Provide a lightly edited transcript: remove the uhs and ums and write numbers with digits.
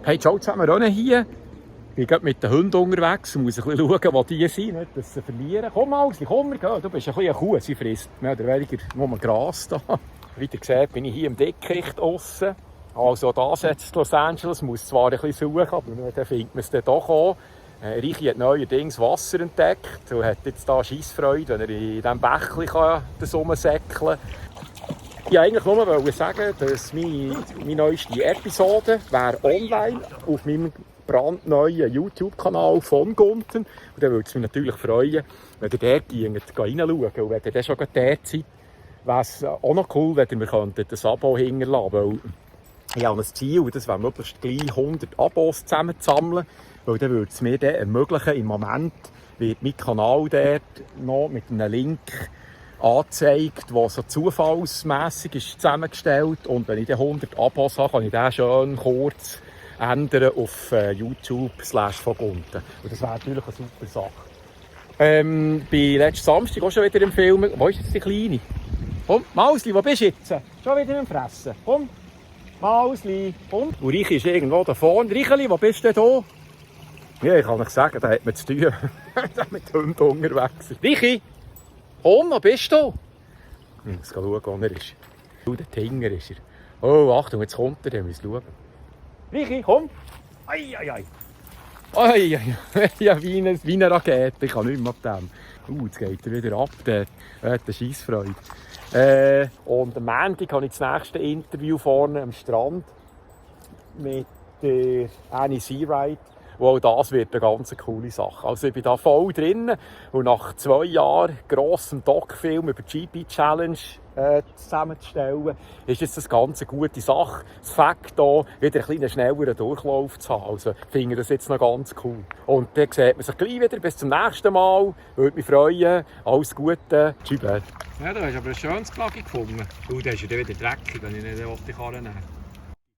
Hey, ciao zusammen, René hier. Ich bin gerade mit den Hunden unterwegs und muss ein bisschen schauen, wo die sind, nicht, dass sie verlieren. Komm mal, komm, wir gehen. Du bist ein bisschen eine Kuh, sie frisst mehr oder weniger nur Gras da. Wie ihr seht, bin ich hier im Dickicht draussen. Also das jetzt Los Angeles, muss zwar ein bisschen suchen, aber dann findet man es dann doch auch. Reichi hat neuerdings Wasser entdeckt und hat jetzt da Scheissfreude, wenn er in diesem Bächlein herumsäckeln kann. Ich wollte eigentlich nur sagen, dass meine neueste Episode wäre online auf meinem brandneuen YouTube-Kanal von Gunten. Und dann würde es mich natürlich freuen, wenn ihr dort reinschauen. Und wenn ihr dann schon dort seid, wäre es auch noch cool, wenn ihr mir das Abo hinterlassen könntet. Ich habe ein Ziel, und das wäre möglichst gleich 100 Abos zusammenzusammeln. Weil dann würde es mir dann ermöglichen, im Moment wird mein Kanal dort noch mit einem Link angezeigt, der so zufallsmässig ist zusammengestellt. Und wenn ich dann 100 Abos habe, kann ich den schön kurz ändern auf YouTube/von-Gunten. Und das wäre natürlich eine super Sache. Bei letzten Samstag auch schon wieder im Film. Wo ist jetzt die Kleine? Komm, Mausli, wo bist du jetzt? Schon wieder im Fressen. Komm, Mausli, komm. Und Reichi ist irgendwo da vorne. Reicheli, wo bist du denn da? Ja, ich kann euch sagen, da hat man zu tun, wenn man mit Hunden unterwegs ist. Reichi, komm, wo bist du? Ich muss schauen, wo er ist. Oh, der Tinger ist er. Oh, Achtung, jetzt kommt er, wir müssen schauen. Reichi, komm! Ei, ei, ei! Ei, ei, ei. Ja, wie eine Rakete, ich kann nicht mehr ab dem. Jetzt geht er wieder ab, der hat eine Scheissfreude. Und am Montag habe ich das nächste Interview vorne am Strand mit der Annie Seawright. Wow, das wird eine ganz coole Sache. Also ich bin da voll drin und nach 2 Jahren grossem Doc-Film über die GP-Challenge zusammenzustellen, ist jetzt das ganz eine gute Sache. Das Fakt hier, wieder einen kleinen schnelleren Durchlauf zu haben. Also ich finde das jetzt noch ganz cool. Und dann sieht man sich gleich wieder. Bis zum nächsten Mal. Würde mich freuen. Alles Gute. Tschüss. Ja, du hast aber ein schönes Plugin gefunden. Der ist ja wieder dreckig, wenn ich nicht die Karre nehme.